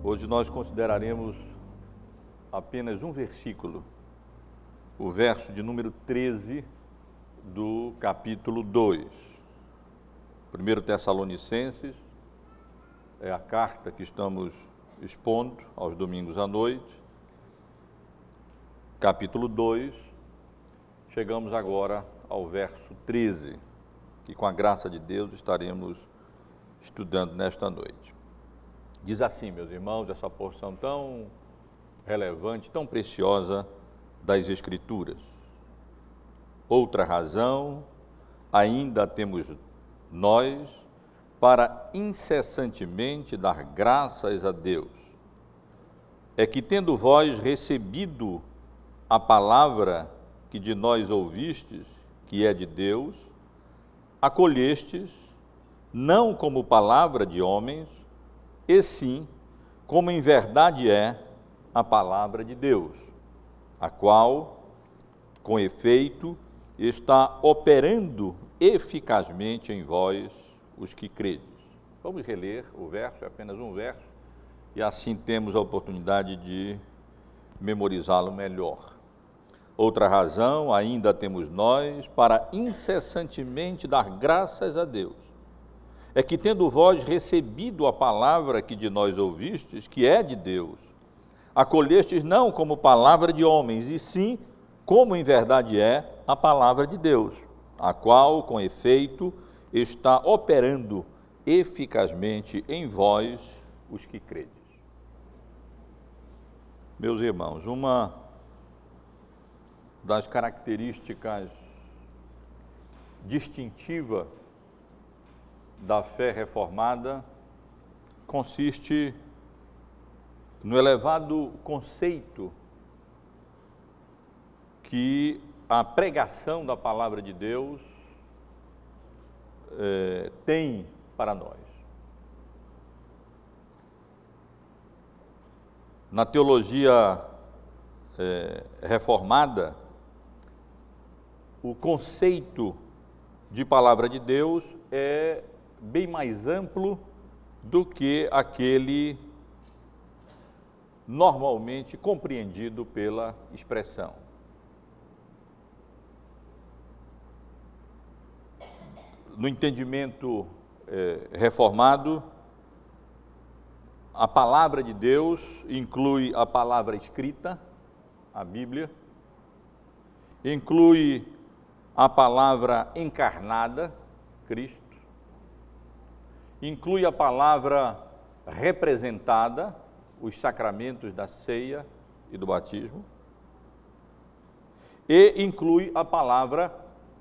Hoje nós consideraremos apenas um versículo, o verso de número 13 do capítulo 2. 1 Tessalonicenses é a carta que estamos expondo aos domingos à noite. Capítulo 2, chegamos agora ao verso 13, que com a graça de Deus estaremos estudando nesta noite. Diz assim, meus irmãos, essa porção tão relevante, tão preciosa das Escrituras. Outra razão ainda temos nós para incessantemente dar graças a Deus. É que tendo vós recebido a palavra que de nós ouvistes, que é de Deus, acolhestes, não como palavra de homens, e sim, como em verdade é a palavra de Deus, a qual, com efeito, está operando eficazmente em vós, os que credes. Vamos reler o verso, é apenas um verso, e assim temos a oportunidade de memorizá-lo melhor. Outra razão ainda temos nós para incessantemente dar graças a Deus. É que tendo vós recebido a palavra que de nós ouvistes, que é de Deus, acolhestes não como palavra de homens, e sim como em verdade é a palavra de Deus, a qual, com efeito, está operando eficazmente em vós, os que credes. Meus irmãos, uma das características distintivas da fé reformada consiste no elevado conceito que a pregação da palavra de Deus tem para nós. Na teologia reformada, o conceito de palavra de Deus é bem mais amplo do que aquele normalmente compreendido pela expressão. No entendimento reformado, a palavra de Deus inclui a palavra escrita, a Bíblia, inclui a palavra encarnada, Cristo, inclui a palavra representada, os sacramentos da ceia e do batismo, e inclui a palavra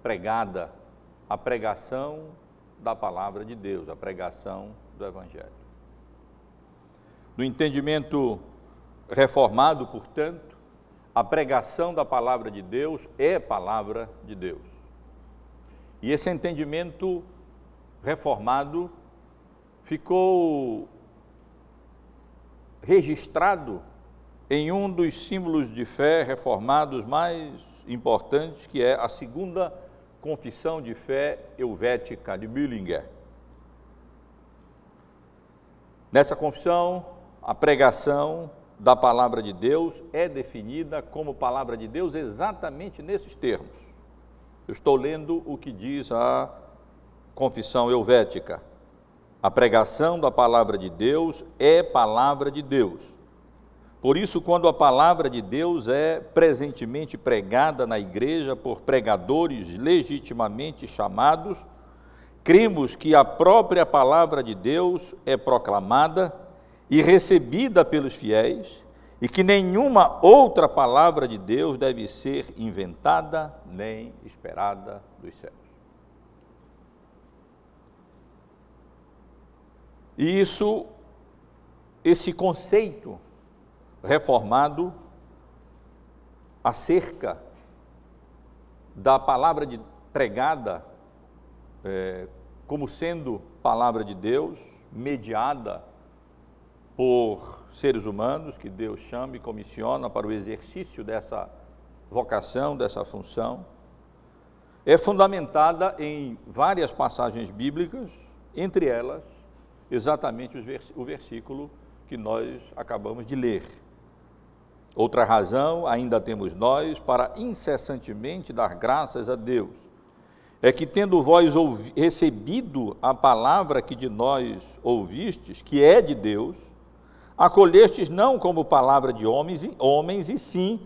pregada, a pregação da palavra de Deus, a pregação do Evangelho. No entendimento reformado, portanto, a pregação da palavra de Deus é palavra de Deus. E esse entendimento reformado ficou registrado em um dos símbolos de fé reformados mais importantes, que é a segunda Confissão de Fé Helvética de Bullinger. Nessa confissão, a pregação da palavra de Deus é definida como palavra de Deus exatamente nesses termos. Eu estou lendo o que diz a Confissão Helvética. A pregação da palavra de Deus é palavra de Deus. Por isso, quando a palavra de Deus é presentemente pregada na igreja por pregadores legitimamente chamados, cremos que a própria palavra de Deus é proclamada e recebida pelos fiéis, e que nenhuma outra palavra de Deus deve ser inventada nem esperada dos céus. E esse conceito reformado acerca da palavra pregada como sendo palavra de Deus, mediada por seres humanos que Deus chama e comissiona para o exercício dessa vocação, dessa função, é fundamentada em várias passagens bíblicas, entre elas, exatamente o versículo que nós acabamos de ler. Outra razão, ainda temos nós, para incessantemente dar graças a Deus, é que tendo vós recebido a palavra que de nós ouvistes, que é de Deus, acolhestes não como palavra de homens, e sim,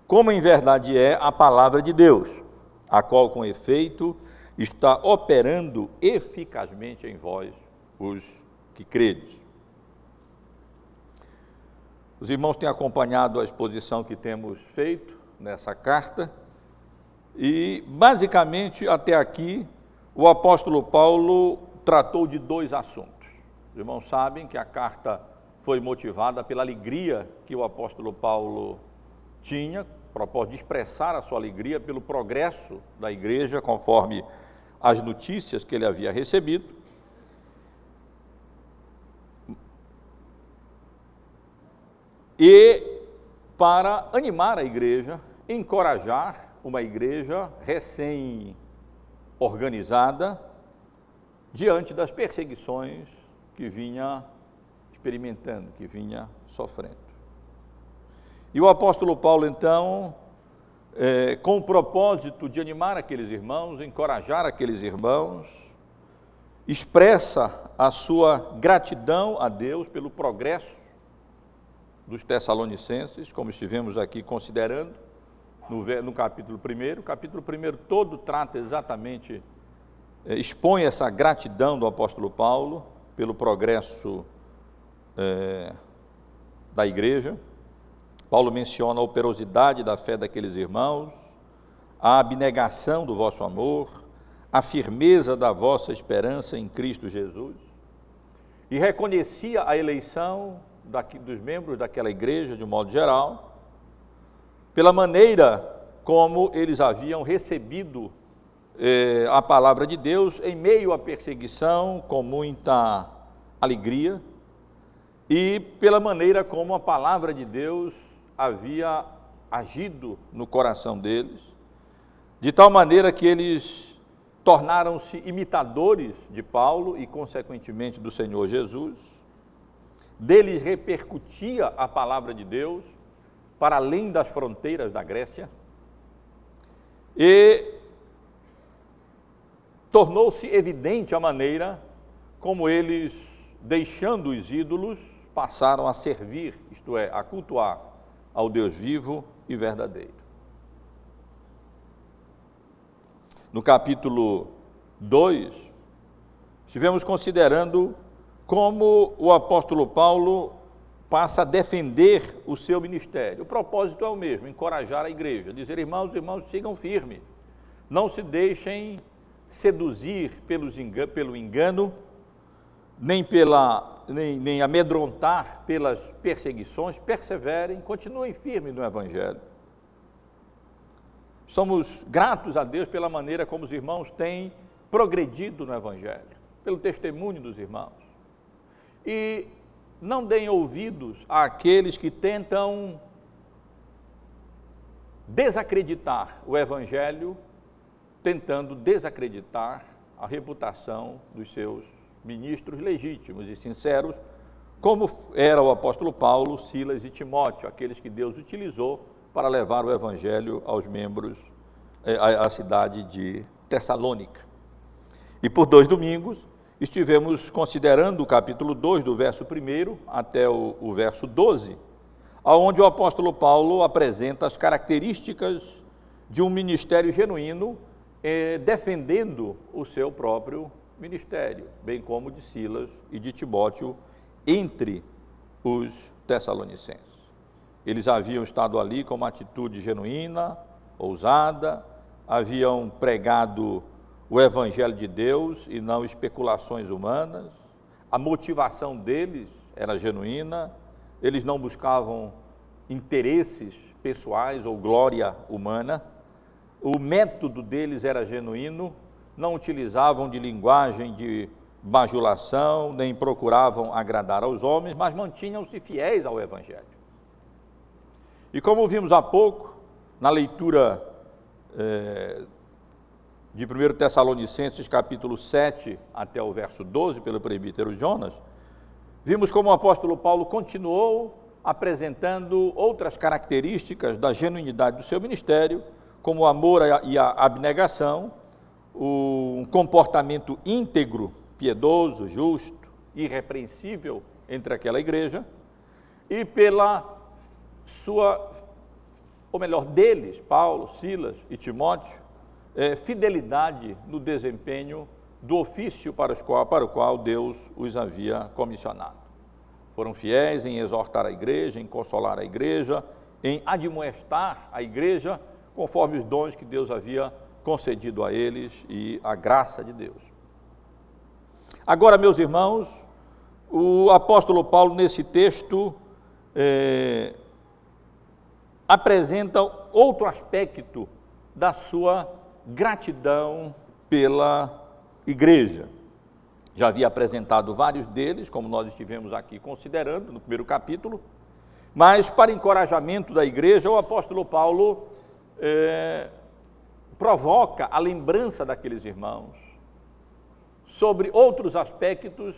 como em verdade é a palavra de Deus, a qual com efeito está operando eficazmente em vós, os que credes. Os irmãos têm acompanhado a exposição que temos feito nessa carta e, basicamente, até aqui, o apóstolo Paulo tratou de dois assuntos. Os irmãos sabem que a carta foi motivada pela alegria que o apóstolo Paulo tinha, propósito de expressar a sua alegria pelo progresso da igreja, conforme as notícias que ele havia recebido. E para animar a igreja, encorajar uma igreja recém-organizada diante das perseguições que vinha experimentando, que vinha sofrendo. E o apóstolo Paulo, então, com o propósito de animar aqueles irmãos, encorajar aqueles irmãos, expressa a sua gratidão a Deus pelo progresso dos Tessalonicenses, como estivemos aqui considerando, no capítulo 1. O capítulo 1 todo trata exatamente, expõe essa gratidão do apóstolo Paulo pelo progresso da igreja. Paulo menciona a operosidade da fé daqueles irmãos, a abnegação do vosso amor, a firmeza da vossa esperança em Cristo Jesus, e reconhecia a eleição dos membros daquela igreja, de um modo geral, pela maneira como eles haviam recebido a palavra de Deus em meio à perseguição, com muita alegria, e pela maneira como a palavra de Deus havia agido no coração deles, de tal maneira que eles tornaram-se imitadores de Paulo e, consequentemente, do Senhor Jesus. Deles repercutia a palavra de Deus para além das fronteiras da Grécia e tornou-se evidente a maneira como eles, deixando os ídolos, passaram a servir, isto é, a cultuar ao Deus vivo e verdadeiro. No capítulo 2, estivemos considerando como o apóstolo Paulo passa a defender o seu ministério. O propósito é o mesmo, encorajar a igreja, dizer, irmãos, sigam firmes, não se deixem seduzir pelo engano, nem amedrontar pelas perseguições, perseverem, continuem firmes no Evangelho. Somos gratos a Deus pela maneira como os irmãos têm progredido no Evangelho, pelo testemunho dos irmãos. E não deem ouvidos àqueles que tentam desacreditar o Evangelho, tentando desacreditar a reputação dos seus ministros legítimos e sinceros, como era o apóstolo Paulo, Silas e Timóteo, aqueles que Deus utilizou para levar o Evangelho aos membros, à cidade de Tessalônica. E por 2 domingos, estivemos considerando o capítulo 2, do verso 1 até o verso 12, onde o apóstolo Paulo apresenta as características de um ministério genuíno, defendendo o seu próprio ministério, bem como de Silas e de Timóteo, entre os tessalonicenses. Eles haviam estado ali com uma atitude genuína, ousada, haviam pregado o Evangelho de Deus e não especulações humanas. A motivação deles era genuína, eles não buscavam interesses pessoais ou glória humana, o método deles era genuíno, não utilizavam de linguagem de bajulação, nem procuravam agradar aos homens, mas mantinham-se fiéis ao Evangelho. E como vimos há pouco, na leitura de 1 Tessalonicenses, capítulo 7, até o verso 12, pelo presbítero Jonas, vimos como o apóstolo Paulo continuou apresentando outras características da genuinidade do seu ministério, como o amor e a abnegação, um comportamento íntegro, piedoso, justo, irrepreensível entre aquela igreja, e pela sua, ou melhor, deles, Paulo, Silas e Timóteo, fidelidade no desempenho do ofício para o qual Deus os havia comissionado. Foram fiéis em exortar a igreja, em consolar a igreja, em admoestar a igreja, conforme os dons que Deus havia concedido a eles e a graça de Deus. Agora, meus irmãos, o apóstolo Paulo, nesse texto, apresenta outro aspecto da sua gratidão pela igreja. Já havia apresentado vários deles, como nós estivemos aqui considerando no primeiro capítulo, mas para encorajamento da igreja, o apóstolo Paulo provoca a lembrança daqueles irmãos sobre outros aspectos,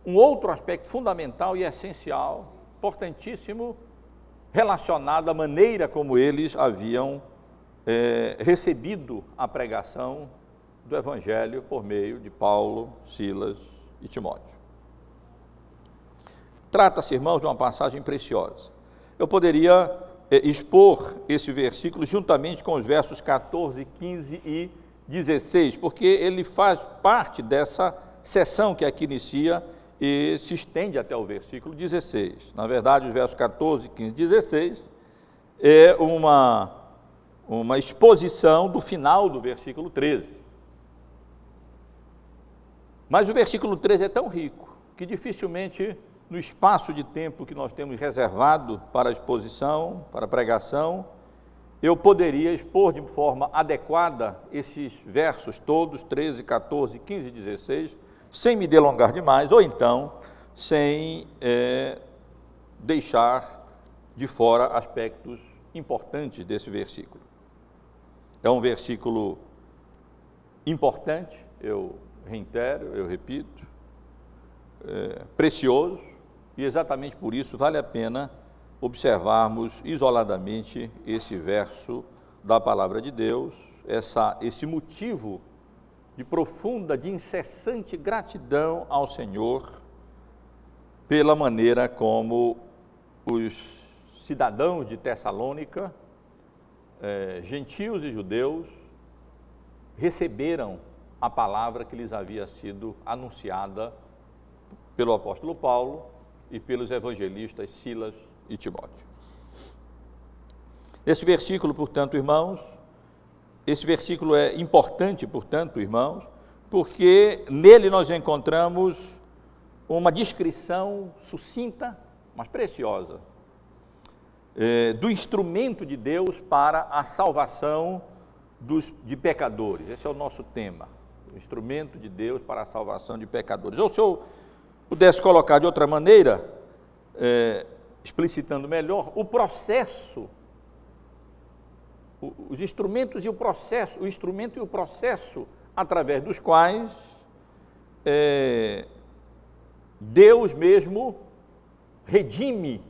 um outro aspecto fundamental e essencial, importantíssimo, relacionado à maneira como eles haviam recebido a pregação do Evangelho por meio de Paulo, Silas e Timóteo. Trata-se, irmãos, de uma passagem preciosa. Eu poderia expor esse versículo juntamente com os versos 14, 15 e 16, porque ele faz parte dessa seção que aqui inicia e se estende até o versículo 16. Na verdade, os versos 14, 15 e 16 é uma exposição do final do versículo 13. Mas o versículo 13 é tão rico que dificilmente, no espaço de tempo que nós temos reservado para a exposição, para a pregação, eu poderia expor de forma adequada esses versos todos, 13, 14, 15 e 16, sem me delongar demais, ou então sem deixar de fora aspectos importantes desse versículo. É um versículo importante, eu reitero, eu repito, precioso, e exatamente por isso vale a pena observarmos isoladamente esse verso da palavra de Deus, esse motivo de profunda, de incessante gratidão ao Senhor pela maneira como os cidadãos de Tessalônica, gentios e judeus, receberam a palavra que lhes havia sido anunciada pelo apóstolo Paulo e pelos evangelistas Silas e Timóteo. Esse versículo, portanto, irmãos, esse versículo é importante, portanto, irmãos, porque nele nós encontramos uma descrição sucinta, mas preciosa, do instrumento de Deus para a salvação de pecadores. Esse é o nosso tema, o instrumento de Deus para a salvação de pecadores. Ou se eu pudesse colocar de outra maneira, explicitando melhor, o processo, os instrumentos e o processo, o instrumento e o processo através dos quais Deus mesmo redime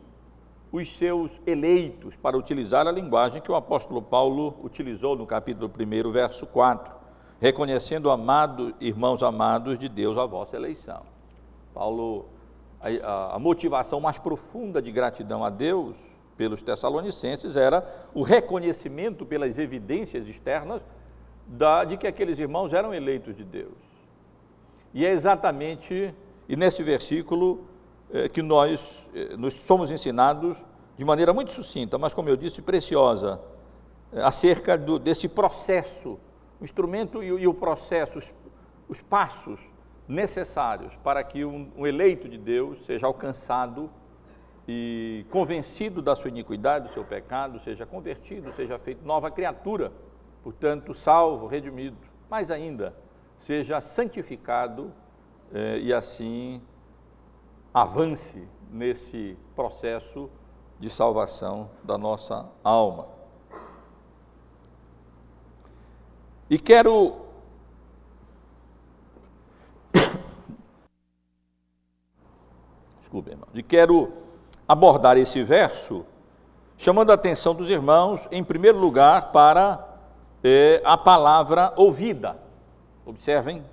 os seus eleitos, para utilizar a linguagem que o apóstolo Paulo utilizou no capítulo 1, verso 4, reconhecendo, irmãos amados de Deus, a vossa eleição. Paulo, a motivação mais profunda de gratidão a Deus pelos tessalonicenses era o reconhecimento pelas evidências externas de que aqueles irmãos eram eleitos de Deus. E é exatamente, e nesse versículo, que nós somos ensinados de maneira muito sucinta, mas como eu disse, preciosa, acerca desse processo, o instrumento e o processo, os passos necessários para que um eleito de Deus seja alcançado e convencido da sua iniquidade, do seu pecado, seja convertido, seja feito nova criatura, portanto, salvo, redimido, mais ainda, seja santificado e assim avance nesse processo de salvação da nossa alma. E quero Desculpe, irmão. E quero abordar esse verso chamando a atenção dos irmãos, em primeiro lugar, para a palavra ouvida. Observem,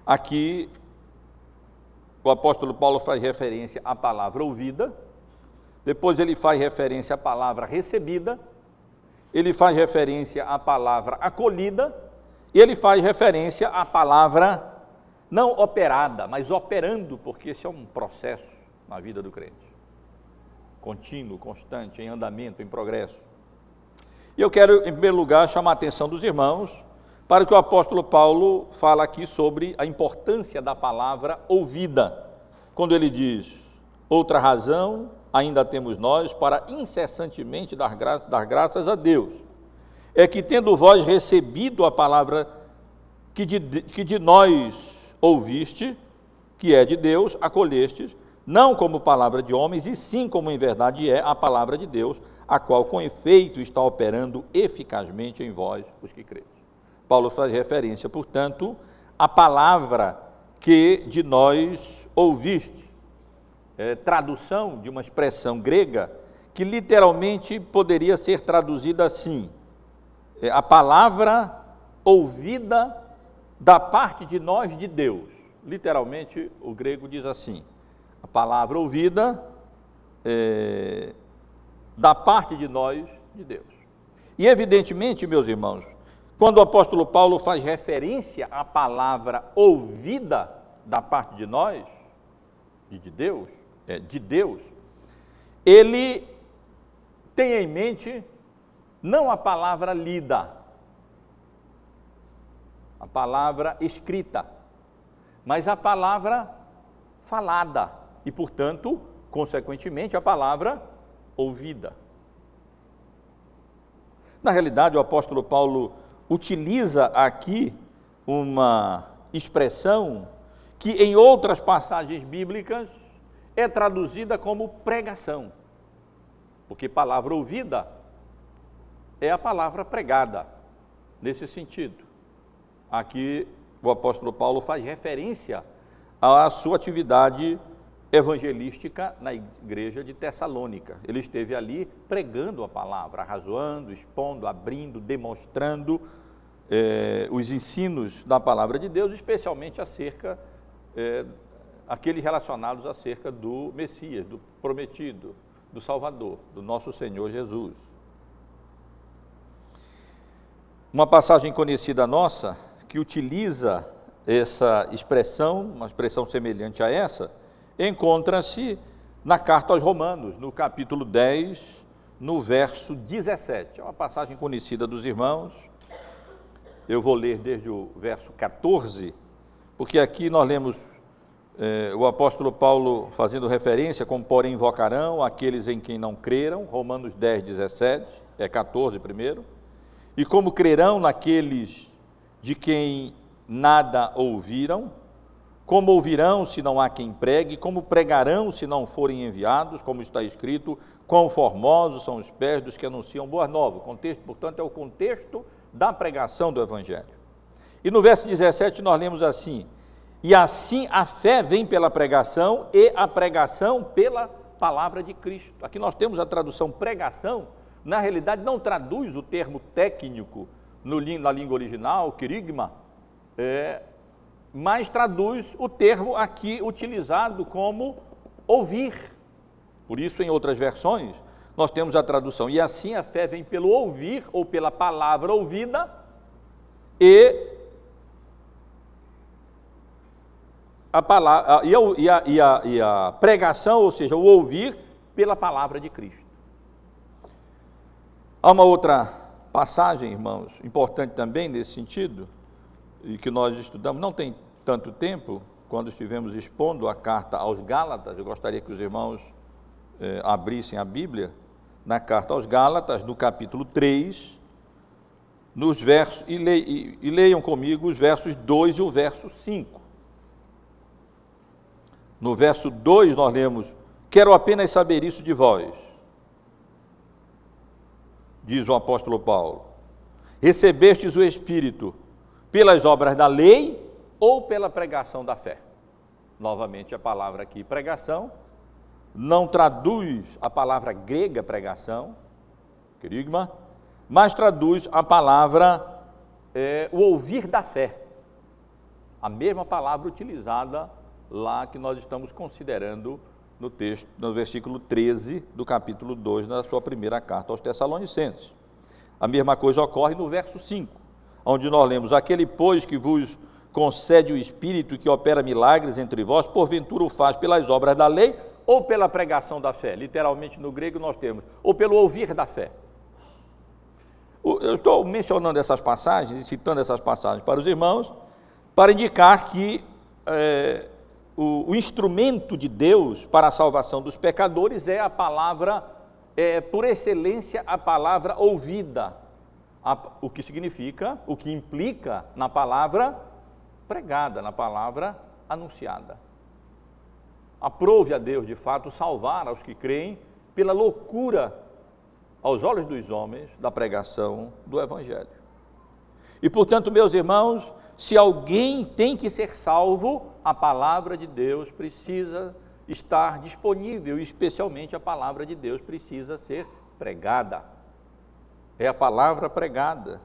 aqui o apóstolo Paulo faz referência à palavra ouvida, depois ele faz referência à palavra recebida, ele faz referência à palavra acolhida, e ele faz referência à palavra não operada, mas operando, porque esse é um processo na vida do crente, contínuo, constante, em andamento, em progresso. E eu quero, em primeiro lugar, chamar a atenção dos irmãos para que o apóstolo Paulo fala aqui sobre a importância da palavra ouvida, quando ele diz: outra razão ainda temos nós para incessantemente dar graças a Deus, é que tendo vós recebido a palavra que de nós ouviste, que é de Deus, acolhestes, não como palavra de homens, e sim como em verdade é a palavra de Deus, a qual com efeito está operando eficazmente em vós, os que credes. Paulo faz referência, portanto, à palavra que de nós ouviste, tradução de uma expressão grega que literalmente poderia ser traduzida assim: a palavra ouvida da parte de nós de Deus. Literalmente o grego diz assim: a palavra ouvida da parte de nós de Deus. E evidentemente, meus irmãos, quando o apóstolo Paulo faz referência à palavra ouvida da parte de nós e de Deus, ele tem em mente não a palavra lida, a palavra escrita, mas a palavra falada e, portanto, consequentemente, a palavra ouvida. Na realidade, o apóstolo Paulo utiliza aqui uma expressão que em outras passagens bíblicas é traduzida como pregação, porque palavra ouvida é a palavra pregada, nesse sentido. Aqui o apóstolo Paulo faz referência à sua atividade evangelística na igreja de Tessalônica. Ele esteve ali pregando a palavra, arrazoando, expondo, abrindo, demonstrando os ensinos da palavra de Deus, especialmente acerca, aqueles relacionados acerca do Messias, do prometido, do Salvador, do nosso Senhor Jesus. Uma passagem conhecida nossa, que utiliza essa expressão, uma expressão semelhante a essa, encontra-se na carta aos Romanos, no capítulo 10, no verso 17. É uma passagem conhecida dos irmãos. Eu vou ler desde o verso 14, porque aqui nós lemos o apóstolo Paulo fazendo referência, como porém invocarão aqueles em quem não creram, Romanos 10, 17, 14 primeiro, e como crerão naqueles de quem nada ouviram, como ouvirão se não há quem pregue, como pregarão se não forem enviados, como está escrito, quão formosos são os pés dos que anunciam boas novas. O contexto, portanto, é o contexto da pregação do Evangelho. E no verso 17 nós lemos assim: e assim a fé vem pela pregação e a pregação pela palavra de Cristo. Aqui nós temos a tradução pregação, na realidade não traduz o termo técnico na língua original, querigma, mas traduz o termo aqui utilizado como ouvir. Por isso, em outras versões, nós temos a tradução: e assim a fé vem pelo ouvir, ou pela palavra ouvida, e a pregação, ou seja, o ouvir pela palavra de Cristo. Há uma outra passagem, irmãos, importante também nesse sentido, e que nós estudamos, não tem tanto tempo, quando estivemos expondo a carta aos Gálatas. Eu gostaria que os irmãos abrissem a Bíblia, na carta aos Gálatas, no capítulo 3, nos versos, e leiam comigo os versos 2 e o verso 5. No verso 2 nós lemos: quero apenas saber isso de vós, diz o apóstolo Paulo, recebestes o Espírito pelas obras da lei ou pela pregação da fé? Novamente a palavra aqui, pregação, não traduz a palavra grega pregação, querigma, mas traduz a palavra o ouvir da fé. A mesma palavra utilizada lá que nós estamos considerando no texto, no versículo 13 do capítulo 2 da sua primeira carta aos Tessalonicenses. A mesma coisa ocorre no verso 5, onde nós lemos: aquele, pois, que vos concede o Espírito que opera milagres entre vós, porventura o faz pelas obras da lei ou pela pregação da fé. Literalmente no grego nós temos, ou pelo ouvir da fé. Eu estou mencionando essas passagens e citando essas passagens para os irmãos, para indicar que o instrumento de Deus para a salvação dos pecadores é a palavra, por excelência, a palavra ouvida, o que significa, o que implica na palavra pregada, na palavra anunciada. Aprove a Deus, de fato, salvar aos que creem pela loucura, aos olhos dos homens, da pregação do Evangelho. E, portanto, meus irmãos, se alguém tem que ser salvo, a palavra de Deus precisa estar disponível, e especialmente a palavra de Deus precisa ser pregada. É a palavra pregada,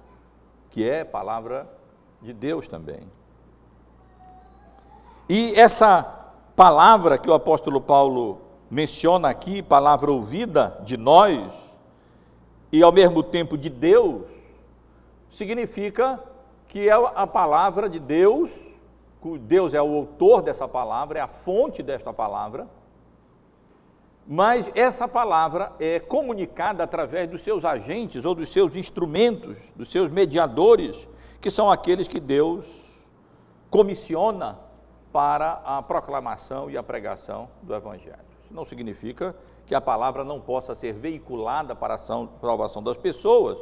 que é a palavra de Deus também. E essa palavra que o apóstolo Paulo menciona aqui, palavra ouvida de nós, e ao mesmo tempo de Deus, significa que é a palavra de Deus, Deus é o autor dessa palavra, é a fonte desta palavra, mas essa palavra é comunicada através dos seus agentes ou dos seus instrumentos, dos seus mediadores, que são aqueles que Deus comissiona para a proclamação e a pregação do Evangelho. Isso não significa que a palavra não possa ser veiculada para a salvação das pessoas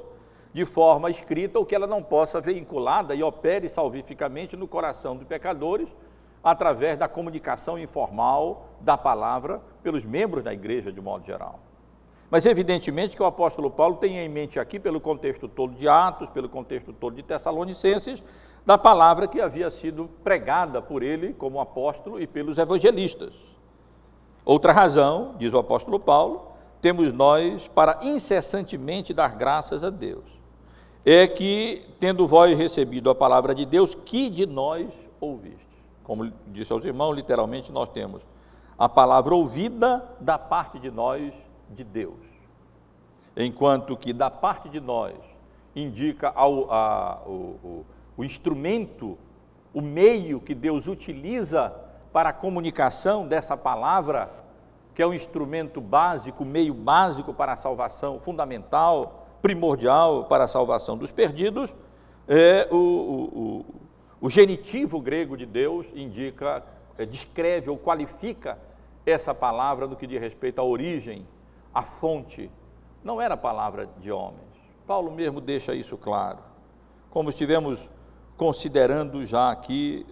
de forma escrita, ou que ela não possa ser vinculada e opere salvificamente no coração dos pecadores através da comunicação informal da palavra pelos membros da igreja de modo geral. Mas evidentemente que o apóstolo Paulo tem em mente aqui, pelo contexto todo de Atos, pelo contexto todo de Tessalonicenses, da palavra que havia sido pregada por ele como apóstolo e pelos evangelistas. Outra razão, diz o apóstolo Paulo, temos nós para incessantemente dar graças a Deus, é que, tendo vós recebido a palavra de Deus, que de nós ouvistes. Como disse aos irmãos, literalmente nós temos a palavra ouvida da parte de nós, de Deus. Enquanto que da parte de nós indica o instrumento, o meio que Deus utiliza para a comunicação dessa palavra, que é um instrumento básico, meio básico para a salvação, fundamental, primordial para a salvação dos perdidos, o genitivo grego de Deus indica, descreve ou qualifica essa palavra no que diz respeito à origem, à fonte. Não era palavra de homens. Paulo mesmo deixa isso claro. Como estivemos considerando já aqui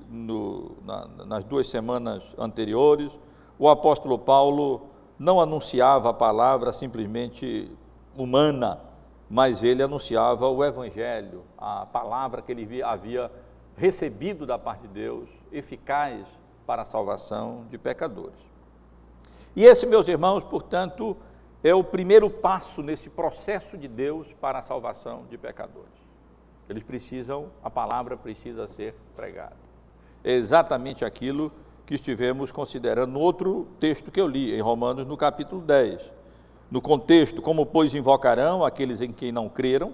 nas 2 semanas anteriores, o apóstolo Paulo não anunciava a palavra simplesmente humana, mas ele anunciava o Evangelho, a palavra que ele havia recebido da parte de Deus, eficaz para a salvação de pecadores. E esse, meus irmãos, portanto, é o primeiro passo nesse processo de Deus para a salvação de pecadores. A palavra precisa ser pregada. É exatamente aquilo que estivemos considerando no outro texto que eu li, em Romanos, no capítulo 10. No contexto, como pois invocarão aqueles em quem não creram,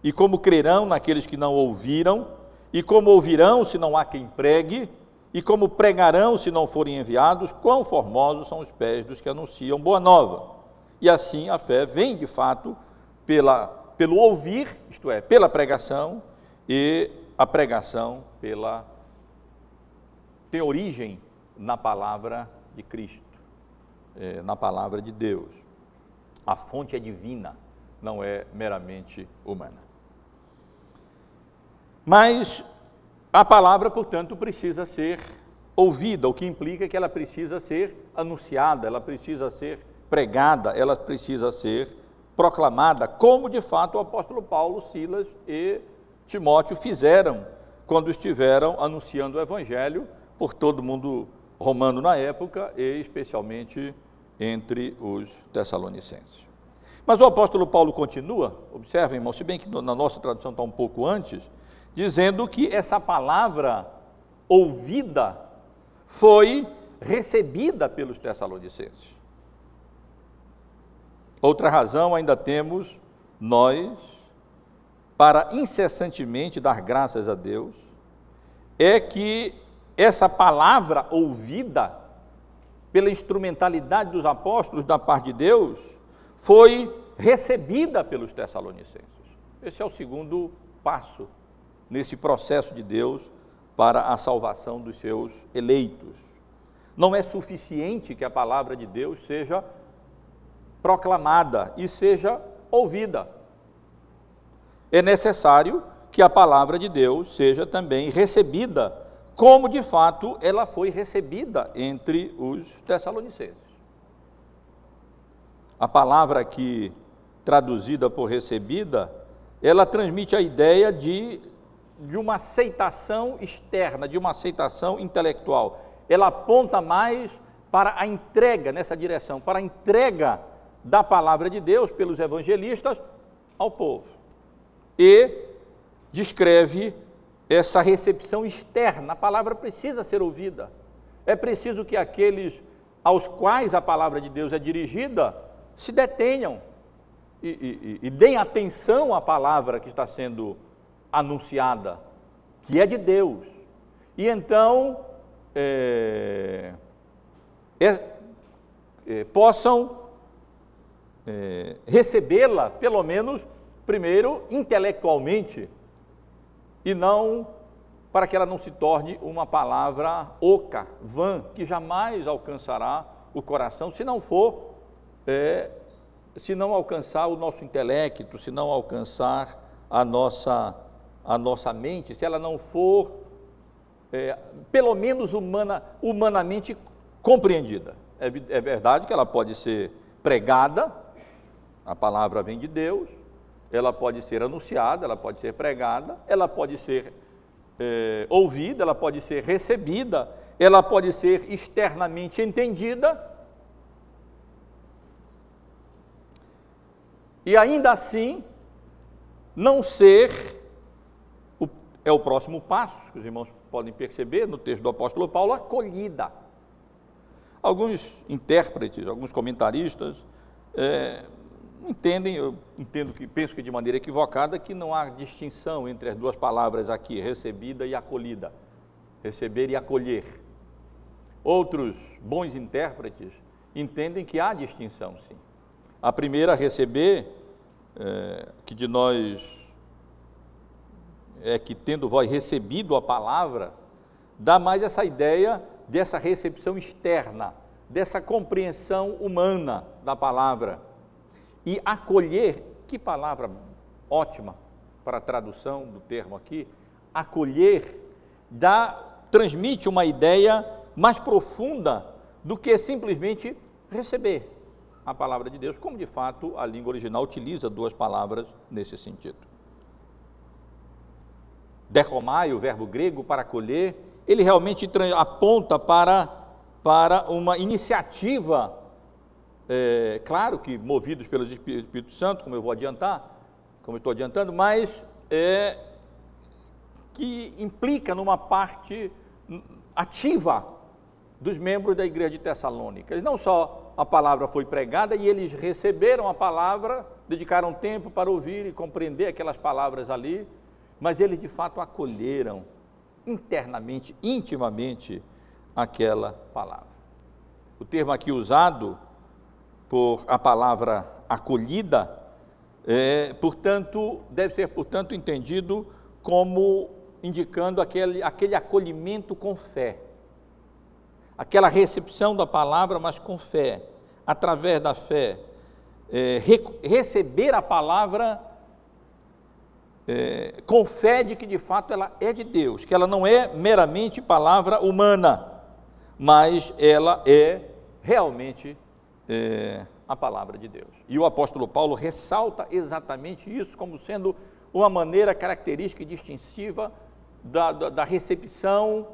e como crerão naqueles que não ouviram, e como ouvirão se não há quem pregue, e como pregarão se não forem enviados, quão formosos são os pés dos que anunciam boa nova. E assim a fé vem de fato pelo ouvir, isto é, pela pregação, e a pregação tem origem na palavra de Cristo, na palavra de Deus. A fonte é divina, não é meramente humana. Mas a palavra, portanto, precisa ser ouvida, o que implica que ela precisa ser anunciada, ela precisa ser pregada, ela precisa ser proclamada, como de fato o apóstolo Paulo, Silas e Timóteo fizeram quando estiveram anunciando o Evangelho por todo mundo romano na época e especialmente entre os tessalonicenses. Mas o apóstolo Paulo continua, observem, irmão, se bem que na nossa tradução está um pouco antes, dizendo que essa palavra ouvida foi recebida pelos tessalonicenses. Outra razão ainda temos nós, para incessantemente dar graças a Deus, é que essa palavra ouvida pela instrumentalidade dos apóstolos da parte de Deus foi recebida pelos tessalonicenses. Esse é o segundo passo nesse processo de Deus para a salvação dos seus eleitos. Não é suficiente que a palavra de Deus seja proclamada e seja ouvida. É necessário que a palavra de Deus seja também recebida, como de fato ela foi recebida entre os tessalonicenses. A palavra aqui, traduzida por recebida, ela transmite a ideia de uma aceitação externa, de uma aceitação intelectual. Ela aponta mais para a entrega, nessa direção, para a entrega da palavra de Deus pelos evangelistas ao povo. E descreve essa recepção externa. A palavra precisa ser ouvida. É preciso que aqueles aos quais a palavra de Deus é dirigida se detenham e deem atenção à palavra que está sendo anunciada, que é de Deus. E então possam recebê-la, pelo menos, primeiro, intelectualmente, e não para que ela não se torne uma palavra oca, vã, que jamais alcançará o coração, se não for, se não alcançar o nosso intelecto, se não alcançar a nossa mente, se ela não for, pelo menos humanamente compreendida. É verdade que ela pode ser pregada, a palavra vem de Deus, ela pode ser anunciada, ela pode ser pregada, ela pode ser ouvida, ela pode ser recebida, ela pode ser externamente entendida, e ainda assim não ser, é o próximo passo, que os irmãos podem perceber no texto do apóstolo Paulo, acolhida. Alguns intérpretes, alguns comentaristas entendem, eu entendo que, penso que de maneira equivocada, que não há distinção entre as duas palavras aqui, recebida e acolhida, receber e acolher. Outros bons intérpretes entendem que há distinção, sim. A primeira, receber, que de nós que tendo vós recebido a palavra, dá mais essa ideia dessa recepção externa, dessa compreensão humana da palavra. E acolher, que palavra ótima para a tradução do termo aqui, acolher transmite uma ideia mais profunda do que simplesmente receber a palavra de Deus, como de fato a língua original utiliza duas palavras nesse sentido. Derromai, o verbo grego para acolher, ele realmente aponta para uma iniciativa, claro que movidos pelo Espírito Santo, como eu estou adiantando, mas que implica numa parte ativa dos membros da igreja de Tessalônica. Eles não só a palavra foi pregada e eles receberam a palavra, dedicaram tempo para ouvir e compreender aquelas palavras ali, mas eles de fato acolheram internamente, intimamente, aquela palavra. O termo aqui usado por a palavra acolhida, deve ser, portanto, entendido como indicando aquele acolhimento com fé, aquela recepção da palavra, mas com fé, através da fé, receber a palavra com fé de que de fato ela é de Deus, que ela não é meramente palavra humana, mas ela é realmente a palavra de Deus. E o apóstolo Paulo ressalta exatamente isso como sendo uma maneira característica e distintiva da recepção,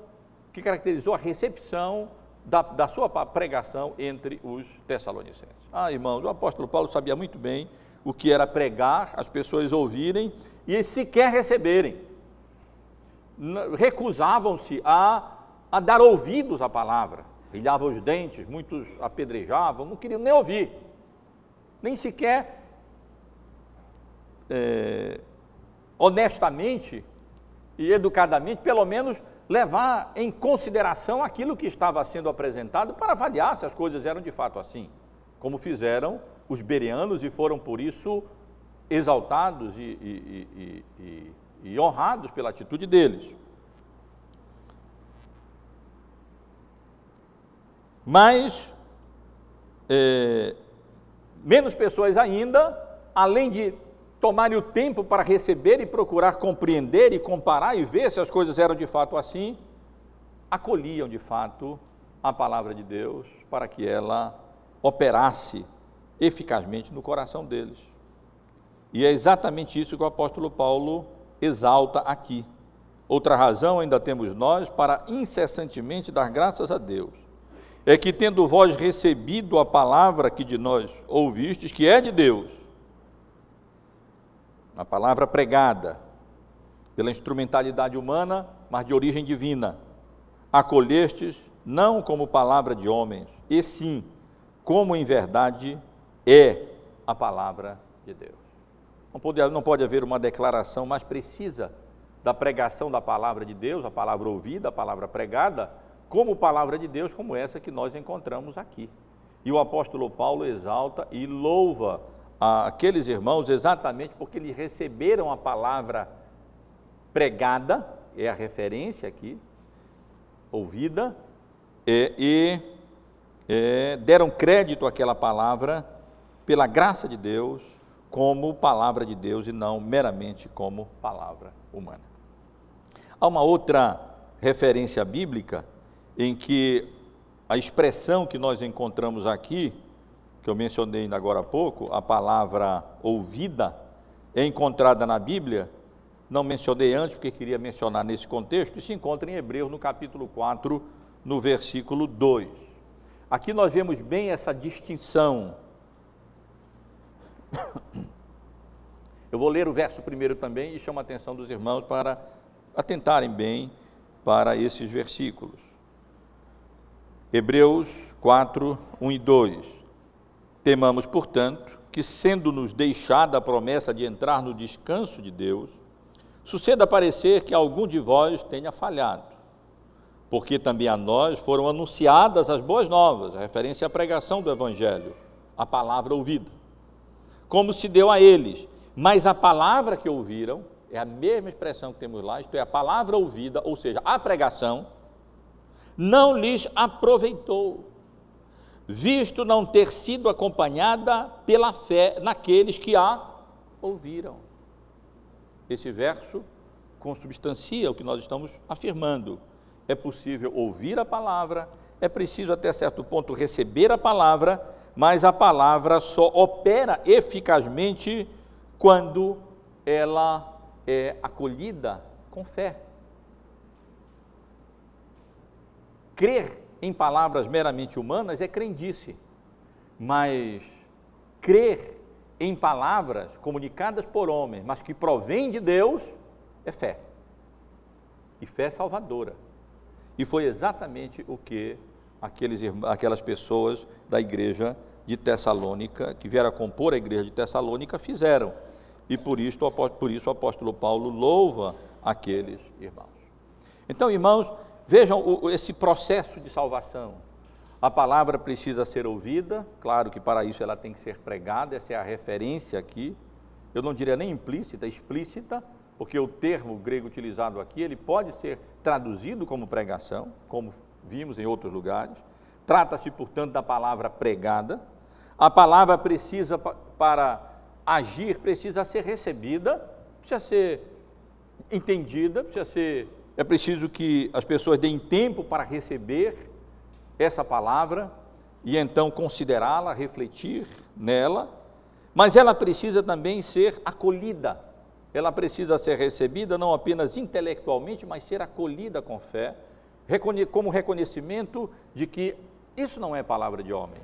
que caracterizou a recepção da sua pregação entre os tessalonicenses. Irmãos, o apóstolo Paulo sabia muito bem o que era pregar, as pessoas ouvirem e sequer receberem. Recusavam-se a dar ouvidos à palavra, brilhavam os dentes, muitos apedrejavam, não queriam nem ouvir, nem sequer honestamente e educadamente, pelo menos, levar em consideração aquilo que estava sendo apresentado para avaliar se as coisas eram de fato assim, como fizeram os bereanos e foram por isso exaltados e honrados pela atitude deles. Mas, menos pessoas ainda, além de tomarem o tempo para receber e procurar compreender e comparar e ver se as coisas eram de fato assim, acolhiam de fato a palavra de Deus para que ela operasse eficazmente no coração deles. E é exatamente isso que o apóstolo Paulo exalta aqui. Outra razão ainda temos nós para incessantemente dar graças a Deus, é que tendo vós recebido a palavra que de nós ouvistes, que é de Deus, a palavra pregada pela instrumentalidade humana, mas de origem divina, acolhestes não como palavra de homens, e sim como em verdade é a palavra de Deus. Não pode haver uma declaração mais precisa da pregação da palavra de Deus, a palavra ouvida, a palavra pregada, como palavra de Deus, como essa que nós encontramos aqui. E o apóstolo Paulo exalta e louva aqueles irmãos exatamente porque eles receberam a palavra pregada, é a referência aqui, ouvida, e deram crédito àquela palavra pela graça de Deus, como palavra de Deus e não meramente como palavra humana. Há uma outra referência bíblica em que a expressão que nós encontramos aqui, que eu mencionei ainda agora há pouco, a palavra ouvida, é encontrada na Bíblia, não mencionei antes porque queria mencionar nesse contexto, e se encontra em Hebreus no capítulo 4, no versículo 2. Aqui nós vemos bem essa distinção. Eu vou ler o verso primeiro também e chamo a atenção dos irmãos para atentarem bem para esses versículos. Hebreus 4, 1 e 2. Temamos, portanto, que sendo-nos deixada a promessa de entrar no descanso de Deus, suceda parecer que algum de vós tenha falhado, porque também a nós foram anunciadas as boas novas, a referência à pregação do Evangelho, a palavra ouvida, como se deu a eles, mas a palavra que ouviram, é a mesma expressão que temos lá, isto é, a palavra ouvida, ou seja, a pregação, não lhes aproveitou, visto não ter sido acompanhada pela fé naqueles que a ouviram. Esse verso consubstancia o que nós estamos afirmando. É possível ouvir a palavra, é preciso até certo ponto receber a palavra, mas a palavra só opera eficazmente quando ela é acolhida com fé. Crer em palavras meramente humanas é crendice, mas crer em palavras comunicadas por homens, mas que provém de Deus, é fé. E fé salvadora. E foi exatamente o que aquelas pessoas da igreja de Tessalônica, que vieram a compor a igreja de Tessalônica, fizeram. E por isso o apóstolo Paulo louva aqueles irmãos. Então, irmãos, vejam esse processo de salvação. A palavra precisa ser ouvida, claro que para isso ela tem que ser pregada, essa é a referência aqui, eu não diria nem implícita, explícita, porque o termo grego utilizado aqui, ele pode ser traduzido como pregação, como vimos em outros lugares. Trata-se, portanto, da palavra pregada. A palavra precisa, para agir, precisa ser recebida, precisa ser entendida, é preciso que as pessoas deem tempo para receber essa palavra e então considerá-la, refletir nela, mas ela precisa também ser acolhida, ela precisa ser recebida não apenas intelectualmente, mas ser acolhida com fé, como reconhecimento de que isso não é palavra de homem,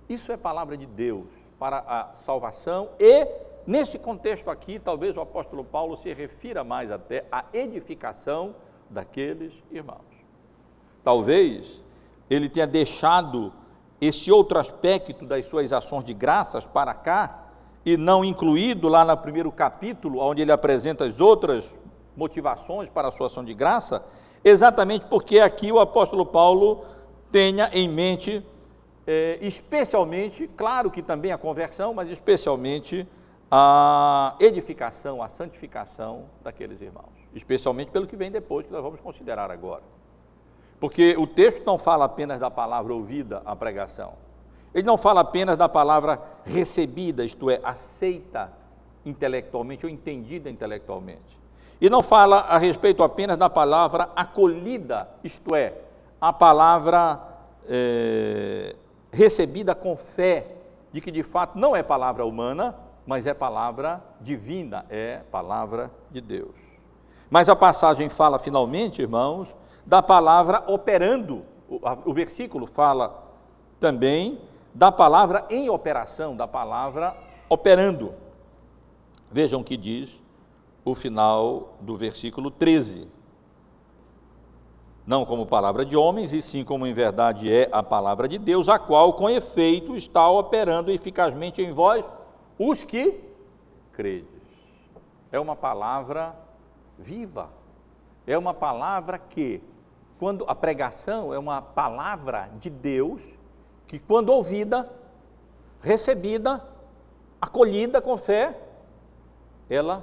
isso é palavra de Deus para a salvação e, nesse contexto aqui, talvez o apóstolo Paulo se refira mais até à edificação daqueles irmãos. Talvez ele tenha deixado esse outro aspecto das suas ações de graças para cá e não incluído lá no primeiro capítulo, onde ele apresenta as outras motivações para a sua ação de graça, exatamente porque aqui o apóstolo Paulo tenha em mente, especialmente, claro que também a conversão, mas especialmente a edificação, a santificação daqueles irmãos, especialmente pelo que vem depois, que nós vamos considerar agora. Porque o texto não fala apenas da palavra ouvida, a pregação. Ele não fala apenas da palavra recebida, isto é, aceita intelectualmente ou entendida intelectualmente. E não fala a respeito apenas da palavra acolhida, isto é, a palavra recebida com fé, de que de fato não é palavra humana, mas é palavra divina, é palavra de Deus. Mas a passagem fala finalmente, irmãos, da palavra operando. O versículo fala também da palavra em operação, da palavra operando. Vejam o que diz o final do versículo 13. Não como palavra de homens, e sim como em verdade é a palavra de Deus, a qual com efeito está operando eficazmente em vós, os que credes. É uma palavra viva, é uma palavra que, quando a pregação é uma palavra de Deus, que quando ouvida, recebida, acolhida com fé, ela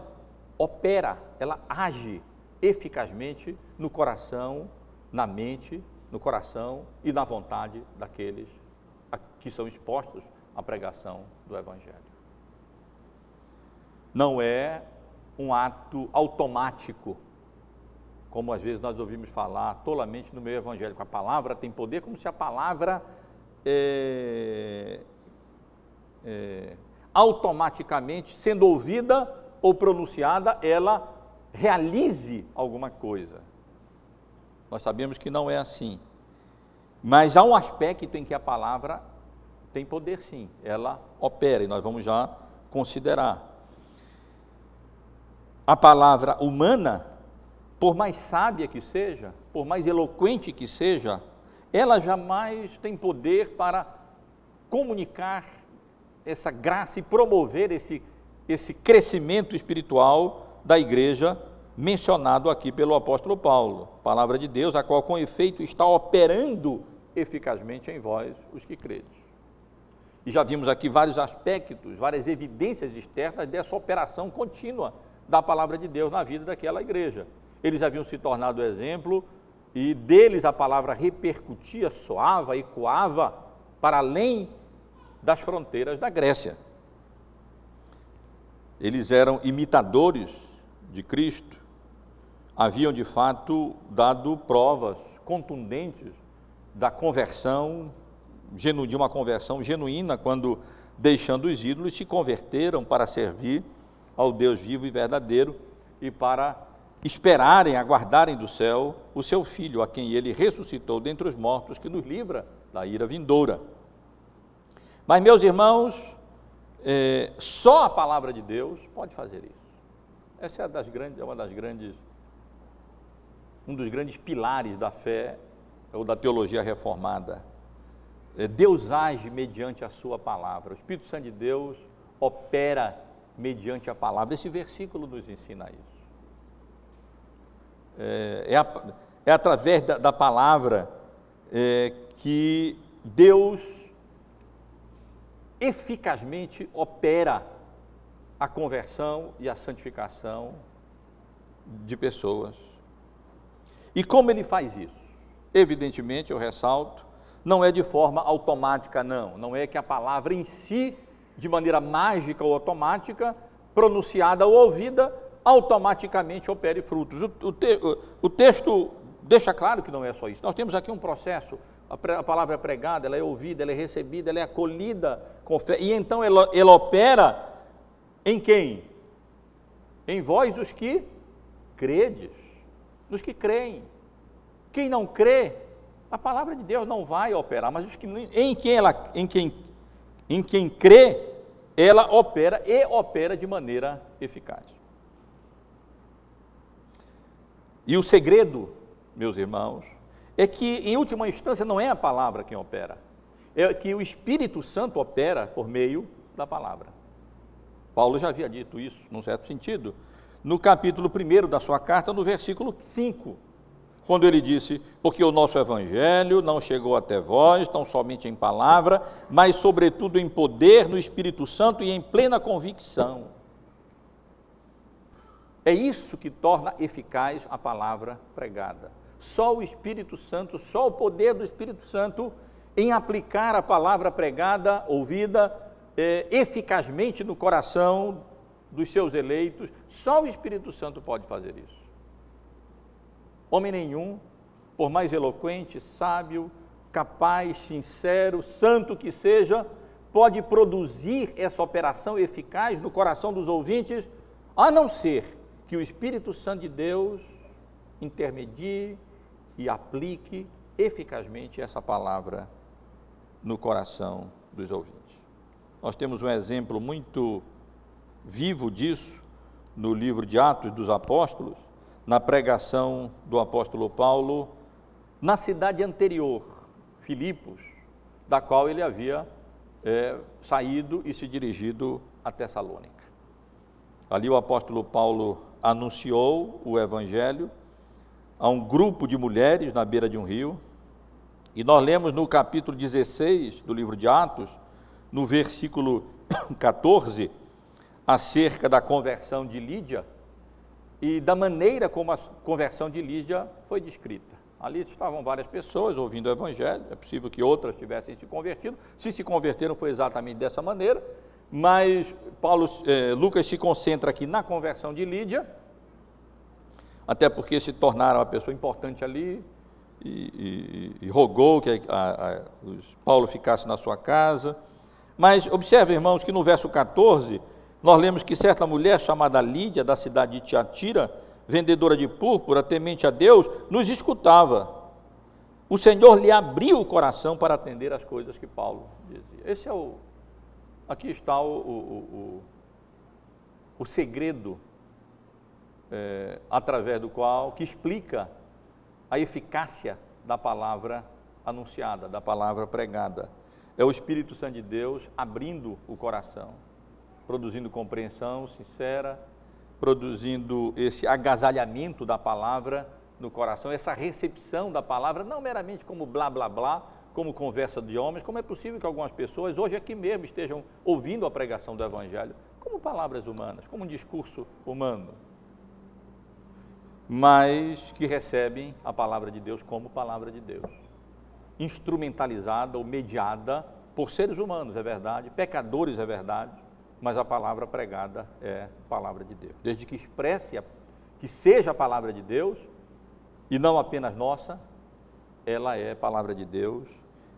opera, ela age eficazmente no coração, na mente, no coração e na vontade daqueles que são expostos à pregação do Evangelho. Não é um ato automático, como às vezes nós ouvimos falar tolamente no meio evangélico. A palavra tem poder, como se a palavra automaticamente, sendo ouvida ou pronunciada, ela realize alguma coisa. Nós sabemos que não é assim. Mas há um aspecto em que a palavra tem poder, sim. Ela opera, e nós vamos já considerar. A palavra humana, por mais sábia que seja, por mais eloquente que seja, ela jamais tem poder para comunicar essa graça e promover esse crescimento espiritual da igreja mencionado aqui pelo apóstolo Paulo. Palavra de Deus, a qual com efeito está operando eficazmente em vós, os que credes. E já vimos aqui vários aspectos, várias evidências externas dessa operação contínua da palavra de Deus na vida daquela igreja. Eles haviam se tornado exemplo e deles a palavra repercutia, soava, ecoava para além das fronteiras da Grécia. Eles eram imitadores de Cristo, haviam de fato dado provas contundentes da conversão, de uma conversão genuína, quando, deixando os ídolos, se converteram para servir ao Deus vivo e verdadeiro e para esperarem, aguardarem do céu o seu Filho, a quem ele ressuscitou dentre os mortos, que nos livra da ira vindoura. Mas, meus irmãos, só a palavra de Deus pode fazer isso. Essa é um dos grandes pilares da fé ou da teologia reformada. Deus age mediante a sua palavra. O Espírito Santo de Deus opera mediante a palavra. Esse versículo nos ensina isso. É através da palavra que Deus eficazmente opera a conversão e a santificação de pessoas. E como ele faz isso? Evidentemente, eu ressalto, não é de forma automática, não é que a palavra em si, de maneira mágica ou automática, pronunciada ou ouvida, automaticamente opere frutos. O texto deixa claro que não é só isso. Nós temos aqui um processo, a palavra é pregada, ela é ouvida, ela é recebida, ela é acolhida com fé, e então ela opera em quem? Em vós, os que credes, nos que creem. Quem não crê, a palavra de Deus não vai operar, mas em quem crê, ela opera e opera de maneira eficaz. E o segredo, meus irmãos, é que, em última instância, não é a palavra quem opera, é que o Espírito Santo opera por meio da palavra. Paulo já havia dito isso, num certo sentido, no capítulo 1 da sua carta, no versículo 5, quando ele disse: porque o nosso evangelho não chegou até vós, tão somente em palavra, mas sobretudo em poder, no Espírito Santo e em plena convicção. É isso que torna eficaz a palavra pregada. Só o Espírito Santo, só o poder do Espírito Santo em aplicar a palavra pregada, ouvida, eficazmente no coração dos seus eleitos, só o Espírito Santo pode fazer isso. Homem nenhum, por mais eloquente, sábio, capaz, sincero, santo que seja, pode produzir essa operação eficaz no coração dos ouvintes, a não ser que o Espírito Santo de Deus intermedie e aplique eficazmente essa palavra no coração dos ouvintes. Nós temos um exemplo muito vivo disso no livro de Atos dos Apóstolos, na pregação do apóstolo Paulo na cidade anterior, Filipos, da qual ele havia saído e se dirigido a Tessalônica. Ali o apóstolo Paulo anunciou o evangelho a um grupo de mulheres na beira de um rio, e nós lemos no capítulo 16 do livro de Atos, no versículo 14, acerca da conversão de Lídia e da maneira como a conversão de Lídia foi descrita. Ali estavam várias pessoas ouvindo o evangelho, é possível que outras tivessem se convertido, se converteram foi exatamente dessa maneira, mas Lucas se concentra aqui na conversão de Lídia, até porque se tornaram uma pessoa importante ali, e rogou que Paulo ficasse na sua casa. Mas observe, irmãos, que no verso 14, nós lemos que certa mulher chamada Lídia, da cidade de Tiatira, vendedora de púrpura, temente a Deus, nos escutava. O Senhor lhe abriu o coração para atender as coisas que Paulo dizia. Aqui está o segredo, através do qual, que explica a eficácia da palavra anunciada, da palavra pregada. É o Espírito Santo de Deus abrindo o coração, produzindo compreensão sincera, produzindo esse agasalhamento da palavra no coração, essa recepção da palavra, não meramente como blá, blá, blá, como conversa de homens, como é possível que algumas pessoas, hoje aqui mesmo, estejam ouvindo a pregação do Evangelho, como palavras humanas, como um discurso humano, mas que recebem a palavra de Deus como palavra de Deus, instrumentalizada ou mediada por seres humanos, é verdade, pecadores, é verdade, mas a palavra pregada é palavra de Deus. Desde que expresse, que seja a palavra de Deus, e não apenas nossa, ela é palavra de Deus,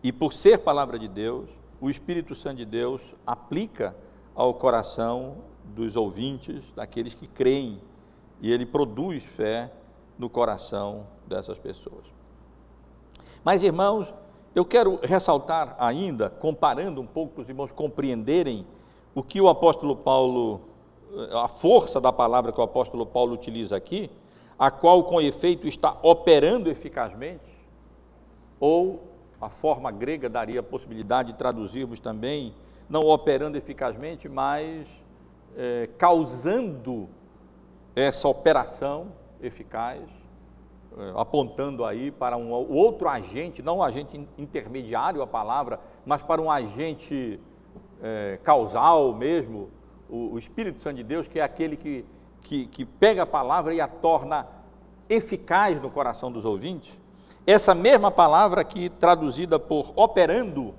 e por ser palavra de Deus, o Espírito Santo de Deus aplica ao coração dos ouvintes, daqueles que creem, e ele produz fé no coração dessas pessoas. Mas, irmãos, eu quero ressaltar ainda, comparando um pouco para os irmãos compreenderem o que o apóstolo Paulo, a força da palavra que o apóstolo Paulo utiliza aqui, a qual com efeito está operando eficazmente, ou a forma grega daria a possibilidade de traduzirmos também, não operando eficazmente, mas causando essa operação eficaz, apontando aí para um outro agente, não um agente intermediário à palavra, mas para um agente causal mesmo, o Espírito Santo de Deus, que é aquele que pega a palavra e a torna eficaz no coração dos ouvintes. Essa mesma palavra aqui, traduzida por operando,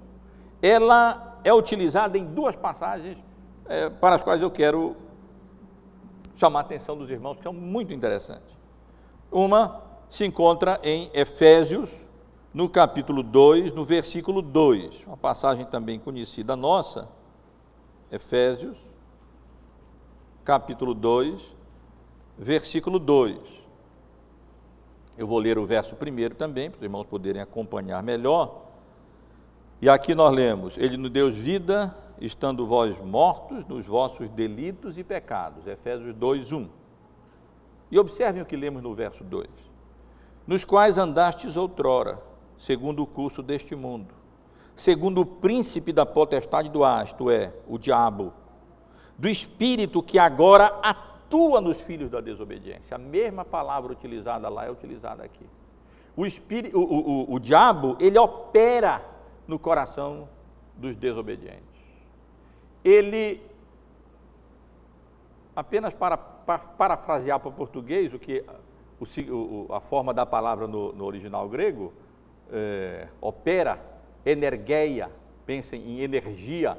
ela é utilizada em duas passagens para as quais eu quero chamar a atenção dos irmãos, que são muito interessantes. Uma se encontra em Efésios, no capítulo 2, no versículo 2, uma passagem também conhecida nossa, Efésios, capítulo 2, versículo 2, Eu vou ler o verso primeiro também, para os irmãos poderem acompanhar melhor. E aqui nós lemos: Ele nos deu vida, estando vós mortos nos vossos delitos e pecados. Efésios 2, 1. E observem o que lemos no verso 2. Nos quais andastes outrora, segundo o curso deste mundo, segundo o príncipe da potestade do ar, isto é, o diabo, do espírito que agora atua nos filhos da desobediência. A mesma palavra utilizada lá é utilizada aqui. O diabo, ele opera no coração dos desobedientes. Ele, apenas para parafrasear para o português, a forma da palavra no original grego, opera, energeia, pensem em energia,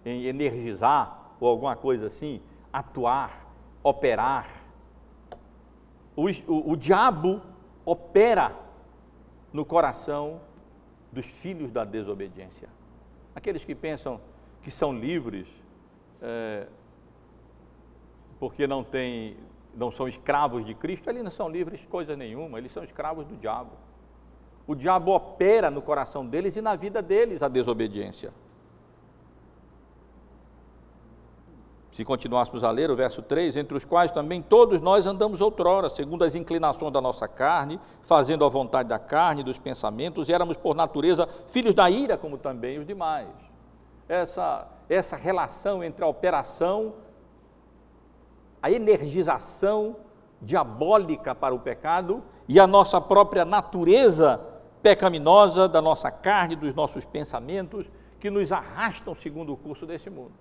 em energizar, ou alguma coisa assim, atuar, operar. O diabo opera no coração dos filhos da desobediência. Aqueles que pensam que são livres, porque não são escravos de Cristo, eles não são livres de coisa nenhuma, eles são escravos do diabo. O diabo opera no coração deles e na vida deles a desobediência. Se continuássemos a ler o verso 3, entre os quais também todos nós andamos outrora, segundo as inclinações da nossa carne, fazendo a vontade da carne, dos pensamentos, e éramos por natureza filhos da ira, como também os demais. Essa relação entre a operação, a energização diabólica para o pecado e a nossa própria natureza pecaminosa da nossa carne, dos nossos pensamentos, que nos arrastam segundo o curso desse mundo.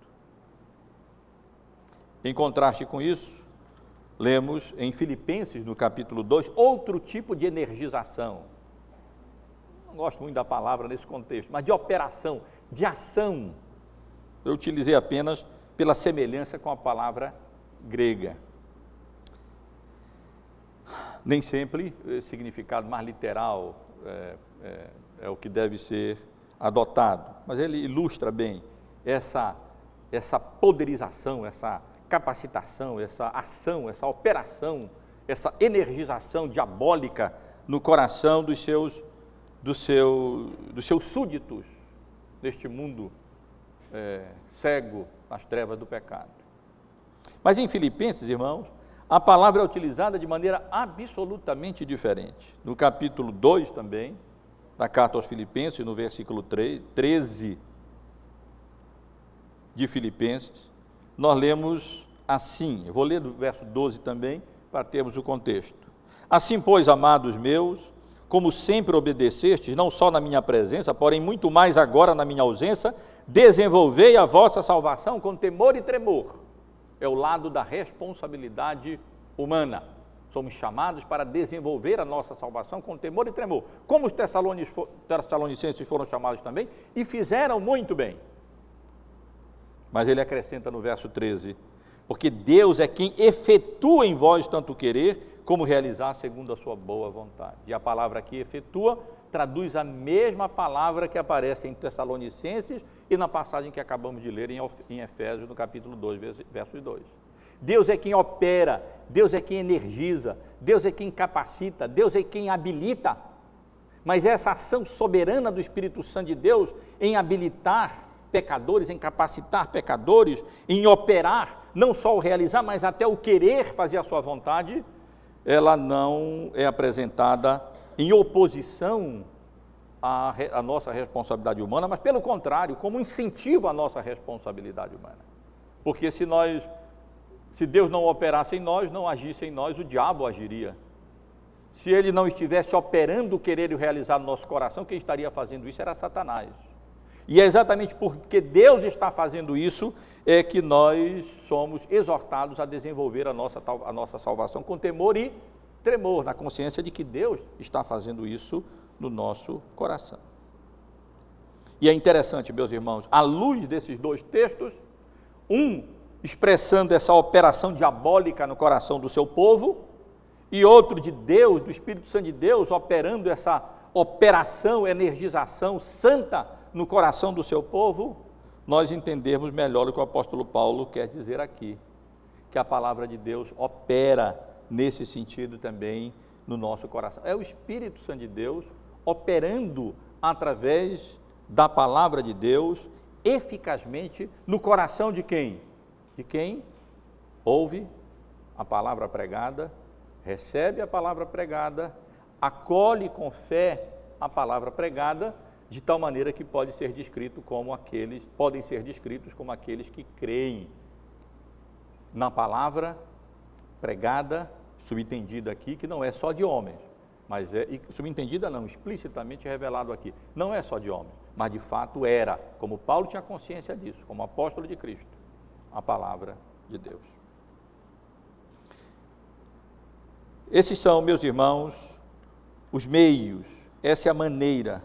Em contraste com isso, lemos em Filipenses, no capítulo 2, outro tipo de energização. Não gosto muito da palavra nesse contexto, mas de operação, de ação. Eu utilizei apenas pela semelhança com a palavra grega. Nem sempre o significado mais literal é o que deve ser adotado, mas ele ilustra bem essa poderização, essa capacitação, essa ação, essa operação, essa energização diabólica no coração dos seus súditos neste mundo cego nas trevas do pecado. Mas em Filipenses, irmãos, a palavra é utilizada de maneira absolutamente diferente. No capítulo 2 também, da carta aos Filipenses, no versículo 13 de Filipenses, nós lemos assim, eu vou ler do verso 12 também, para termos o contexto. Assim, pois, amados meus, como sempre obedecestes, não só na minha presença, porém muito mais agora na minha ausência, desenvolvei a vossa salvação com temor e tremor. É o lado da responsabilidade humana. Somos chamados para desenvolver a nossa salvação com temor e tremor, como os tessalonicenses foram chamados também, e fizeram muito bem. Mas ele acrescenta no verso 13, porque Deus é quem efetua em vós tanto querer, como realizar segundo a sua boa vontade. E a palavra aqui, efetua, traduz a mesma palavra que aparece em Tessalonicenses e na passagem que acabamos de ler em Efésios, no capítulo 2, verso 2. Deus é quem opera, Deus é quem energiza, Deus é quem capacita, Deus é quem habilita. Mas essa ação soberana do Espírito Santo de Deus em habilitar pecadores, em capacitar pecadores, em operar, não só o realizar, mas até o querer fazer a sua vontade, ela não é apresentada em oposição à nossa responsabilidade humana, mas pelo contrário, como incentivo à nossa responsabilidade humana. Porque se Deus não operasse em nós, não agisse em nós, o diabo agiria. Se ele não estivesse operando o querer e o realizar no nosso coração, quem estaria fazendo isso era Satanás. E é exatamente porque Deus está fazendo isso, é que nós somos exortados a desenvolver a nossa salvação com temor e tremor, na consciência de que Deus está fazendo isso no nosso coração. E é interessante, meus irmãos, à luz desses dois textos, um expressando essa operação diabólica no coração do seu povo, e outro de Deus, do Espírito Santo de Deus, operando essa operação, energização santa no coração do seu povo, nós entendermos melhor o que o apóstolo Paulo quer dizer aqui, que a palavra de Deus opera nesse sentido também no nosso coração. É o Espírito Santo de Deus operando através da palavra de Deus, eficazmente no coração de quem? De quem ouve a palavra pregada, recebe a palavra pregada, acolhe com fé a palavra pregada, de tal maneira que podem ser descritos como aqueles que creem na palavra pregada, subentendida aqui, que não é só de homens, mas subentendida não, explicitamente revelado aqui, não é só de homens, mas de fato era, como Paulo tinha consciência disso, como apóstolo de Cristo, a palavra de Deus. Esses são, meus irmãos, os meios, essa é a maneira,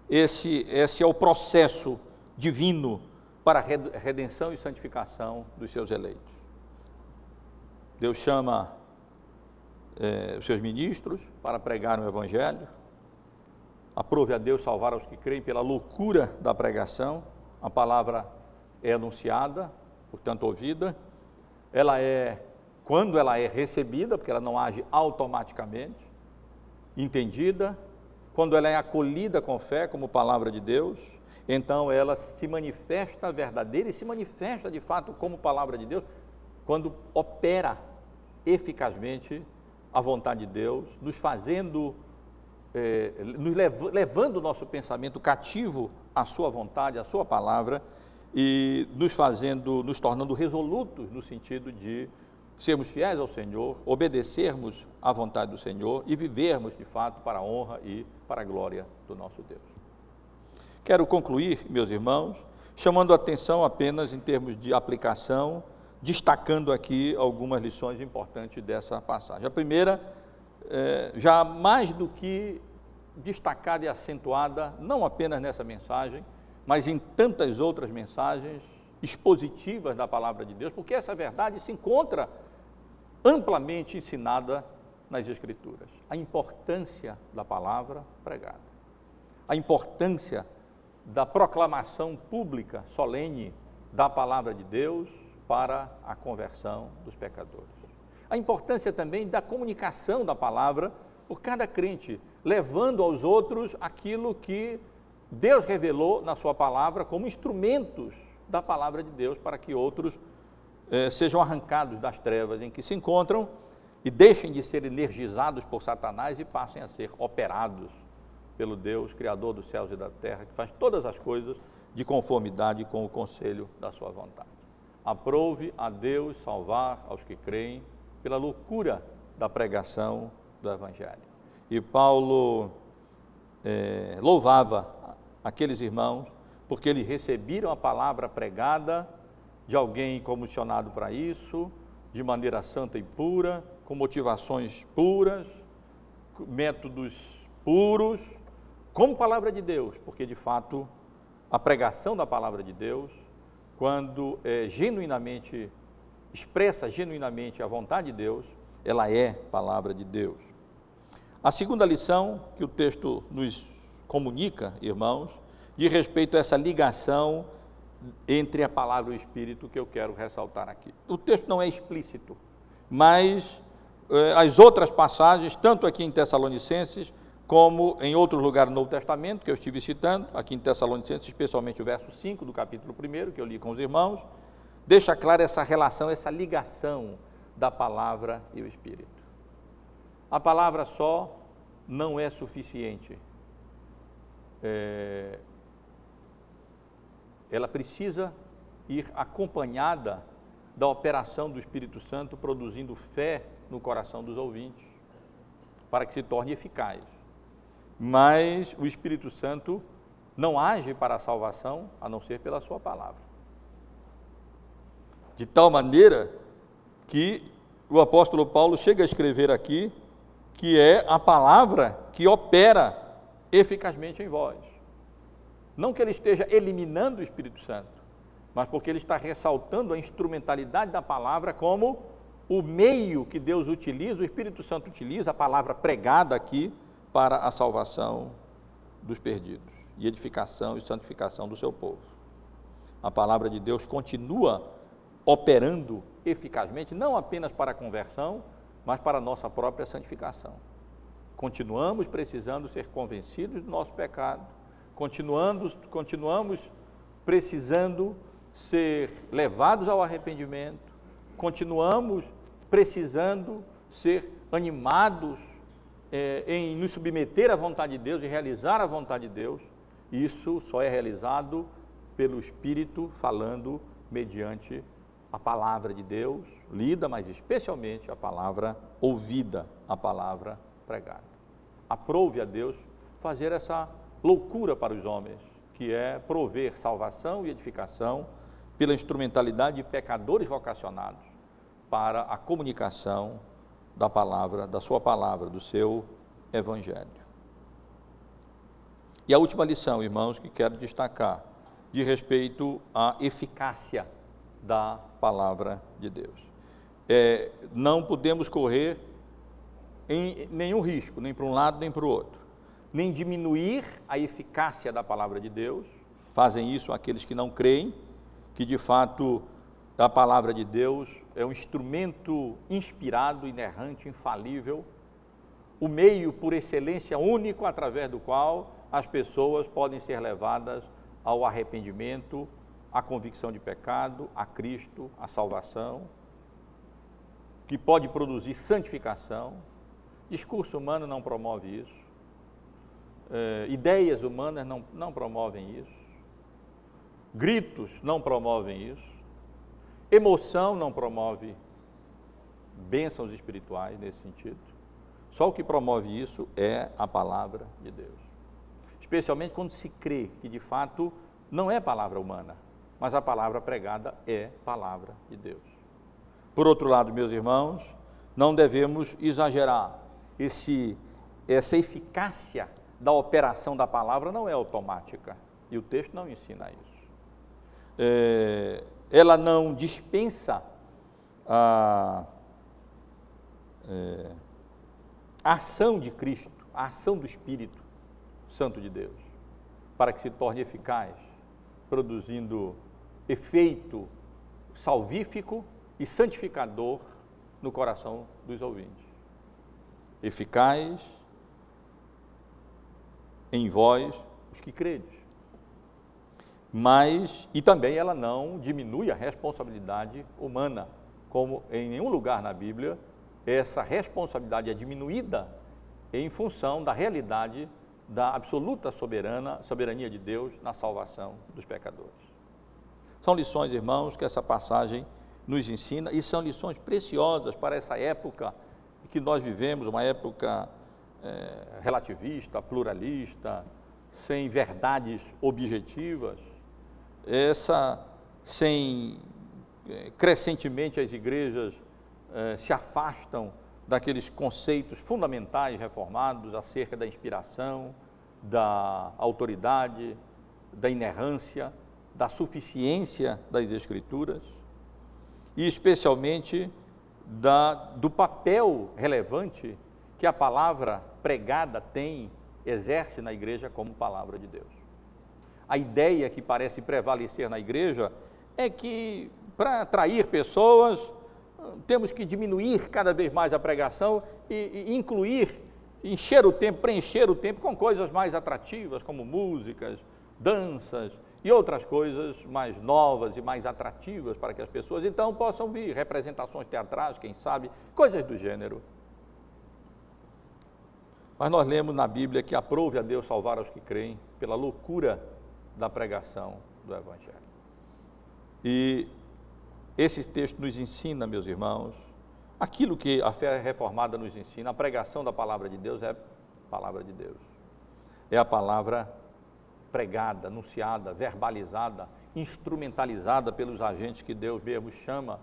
esse é o processo divino para a redenção e santificação dos seus eleitos. Deus chama os seus ministros para pregar o Evangelho. Aprove a Deus salvar os que creem pela loucura da pregação. A palavra é anunciada, portanto ouvida. Quando ela é recebida, porque ela não age automaticamente, entendida, quando ela é acolhida com fé como palavra de Deus, então ela se manifesta verdadeira e se manifesta de fato como palavra de Deus, quando opera eficazmente a vontade de Deus, levando o nosso pensamento cativo à sua vontade, à sua palavra, e nos tornando resolutos no sentido de sermos fiéis ao Senhor, obedecermos à vontade do Senhor e vivermos de fato para a honra e para a glória do nosso Deus. Quero concluir, meus irmãos, chamando a atenção apenas em termos de aplicação, destacando aqui algumas lições importantes dessa passagem. A primeira, já mais do que destacada e acentuada, não apenas nessa mensagem, mas em tantas outras mensagens expositivas da palavra de Deus, porque essa verdade se encontra amplamente ensinada nas Escrituras. A importância da palavra pregada, a importância da proclamação pública, solene, da palavra de Deus para a conversão dos pecadores. A importância também da comunicação da palavra por cada crente, levando aos outros aquilo que Deus revelou na sua palavra como instrumentos da palavra de Deus para que outros sejam arrancados das trevas em que se encontram e deixem de ser energizados por Satanás e passem a ser operados pelo Deus, Criador dos céus e da terra, que faz todas as coisas de conformidade com o conselho da sua vontade. Aprove a Deus salvar aos que creem pela loucura da pregação do Evangelho. E Paulo louvava aqueles irmãos porque eles receberam a palavra pregada de alguém comissionado para isso, de maneira santa e pura, com motivações puras, métodos puros, como palavra de Deus, porque de fato a pregação da palavra de Deus, quando expressa genuinamente a vontade de Deus, ela é palavra de Deus. A segunda lição que o texto nos comunica, irmãos, diz respeito a essa ligação entre a palavra e o Espírito, que eu quero ressaltar aqui. O texto não é explícito, mas as outras passagens, tanto aqui em Tessalonicenses, como em outros lugares do Novo Testamento, que eu estive citando, aqui em Tessalonicenses, especialmente o verso 5 do capítulo 1, que eu li com os irmãos, deixa clara essa relação, essa ligação da palavra e o Espírito. A palavra só não é suficiente. Ela precisa ir acompanhada da operação do Espírito Santo, produzindo fé no coração dos ouvintes, para que se torne eficaz. Mas o Espírito Santo não age para a salvação, a não ser pela sua palavra. De tal maneira que o apóstolo Paulo chega a escrever aqui que é a palavra que opera eficazmente em vós. Não que ele esteja eliminando o Espírito Santo, mas porque ele está ressaltando a instrumentalidade da palavra como o meio que Deus utiliza, o Espírito Santo utiliza a palavra pregada aqui para a salvação dos perdidos e edificação e santificação do seu povo. A palavra de Deus continua operando eficazmente, não apenas para a conversão, mas para a nossa própria santificação. continuamos precisando ser convencidos do nosso pecado, continuamos precisando ser levados ao arrependimento, continuamos precisando ser animados em nos submeter à vontade de Deus e realizar a vontade de Deus. Isso só é realizado pelo Espírito falando mediante a palavra de Deus, lida, mas especialmente a palavra ouvida, a palavra pregada. Aprove a Deus fazer essa loucura para os homens, que é prover salvação e edificação pela instrumentalidade de pecadores vocacionados para a comunicação da palavra, da sua palavra, do seu evangelho. E a última lição, irmãos, que quero destacar, diz respeito à eficácia da palavra de Deus. Não podemos correr em nenhum risco, nem para um lado nem para o outro, nem diminuir a eficácia da palavra de Deus. Fazem isso aqueles que não creem, que de fato a palavra de Deus é um instrumento inspirado, inerrante, infalível, o meio por excelência único através do qual as pessoas podem ser levadas ao arrependimento, à convicção de pecado, a Cristo, à salvação, que pode produzir santificação. Discurso humano não promove isso, ideias humanas não promovem isso, gritos não promovem isso, emoção não promove bênçãos espirituais nesse sentido. Só o que promove isso é a palavra de Deus. Especialmente quando se crê que de fato não é palavra humana, mas a palavra pregada é palavra de Deus. Por outro lado, meus irmãos, não devemos exagerar. Essa eficácia da operação da palavra não é automática, e o texto não ensina isso. Ela não dispensa a ação de Cristo, a ação do Espírito Santo de Deus, para que se torne eficaz, produzindo efeito salvífico e santificador no coração dos ouvintes. Eficaz em vós, os que credes. E também ela não diminui a responsabilidade humana, como em nenhum lugar na Bíblia essa responsabilidade é diminuída em função da realidade da absoluta soberania de Deus na salvação dos pecadores. São lições, irmãos, que essa passagem nos ensina, e são lições preciosas para essa época que nós vivemos, uma época relativista, pluralista, sem verdades objetivas, crescentemente as igrejas se afastam daqueles conceitos fundamentais reformados acerca da inspiração, da autoridade, da inerrância, da suficiência das Escrituras, e especialmente do papel relevante que a palavra pregada exerce na igreja como palavra de Deus. A ideia que parece prevalecer na igreja é que, para atrair pessoas, temos que diminuir cada vez mais a pregação e preencher o tempo com coisas mais atrativas, como músicas, danças e outras coisas mais novas e mais atrativas para que as pessoas então possam vir, representações teatrais, quem sabe, coisas do gênero. Mas nós lemos na Bíblia que aprove a Deus salvar os que creem pela loucura da pregação do Evangelho. E esse texto nos ensina, meus irmãos, aquilo que a fé reformada nos ensina. A pregação da palavra de Deus é a palavra de Deus. É a palavra pregada, anunciada, verbalizada, instrumentalizada pelos agentes que Deus mesmo chama,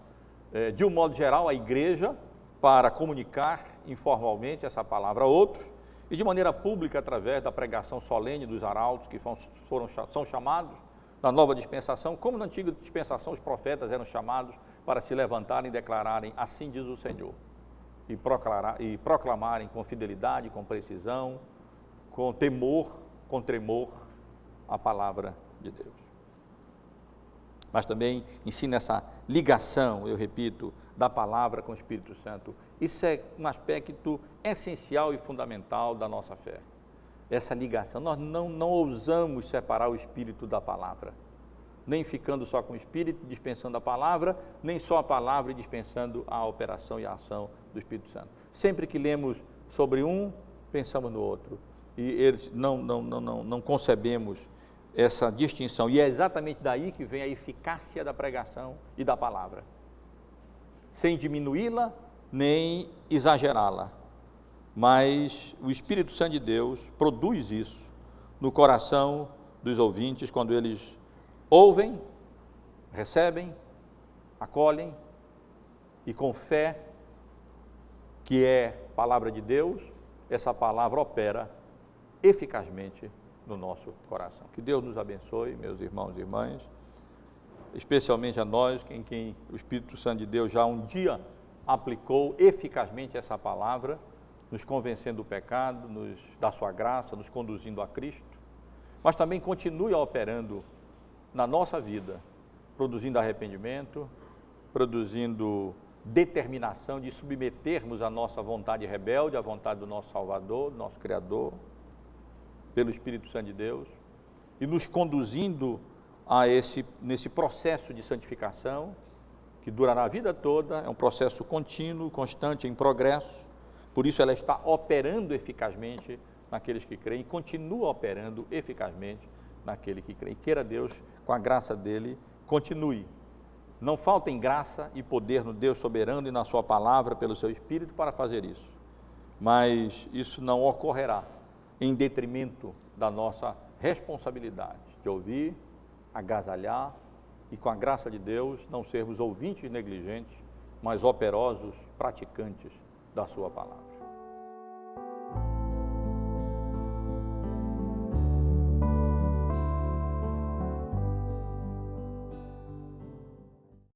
de um modo geral, a igreja, para comunicar informalmente essa palavra a outros, e de maneira pública através da pregação solene dos arautos que são chamados na nova dispensação, como na antiga dispensação os profetas eram chamados para se levantarem e declararem: assim diz o Senhor, e proclamarem com fidelidade, com precisão, com temor, com tremor, a palavra de Deus. mas também ensina essa ligação, eu repito, da palavra com o Espírito Santo. Isso é um aspecto essencial e fundamental da nossa fé, essa ligação. Nós não ousamos separar o Espírito da palavra, nem ficando só com o Espírito, dispensando a palavra, nem só a palavra e dispensando a operação e a ação do Espírito Santo. Sempre que lemos sobre um, pensamos no outro, e eles não concebemos essa distinção, e é exatamente daí que vem a eficácia da pregação e da palavra, sem diminuí-la nem exagerá-la, mas o Espírito Santo de Deus produz isso no coração dos ouvintes quando eles ouvem, recebem, acolhem e com fé, que é palavra de Deus, essa palavra opera eficazmente no nosso coração. Que Deus nos abençoe, meus irmãos e irmãs, especialmente a nós, em quem o Espírito Santo de Deus já um dia aplicou eficazmente essa palavra, nos convencendo do pecado, da sua graça, nos conduzindo a Cristo, mas também continue operando na nossa vida, produzindo arrependimento, produzindo determinação de submetermos a nossa vontade rebelde à vontade do nosso Salvador, do nosso Criador, pelo Espírito Santo de Deus, e nos conduzindo nesse processo de santificação, que durará a vida toda, é um processo contínuo, constante, em progresso, por isso ela está operando eficazmente naqueles que creem, e continua operando eficazmente naquele que crê. E queira Deus, com a graça dele, continue. Não faltem graça e poder no Deus soberano e na sua palavra, pelo seu Espírito, para fazer isso. Mas isso não ocorrerá em detrimento da nossa responsabilidade de ouvir, agasalhar e, com a graça de Deus, não sermos ouvintes negligentes, mas operosos praticantes da sua palavra.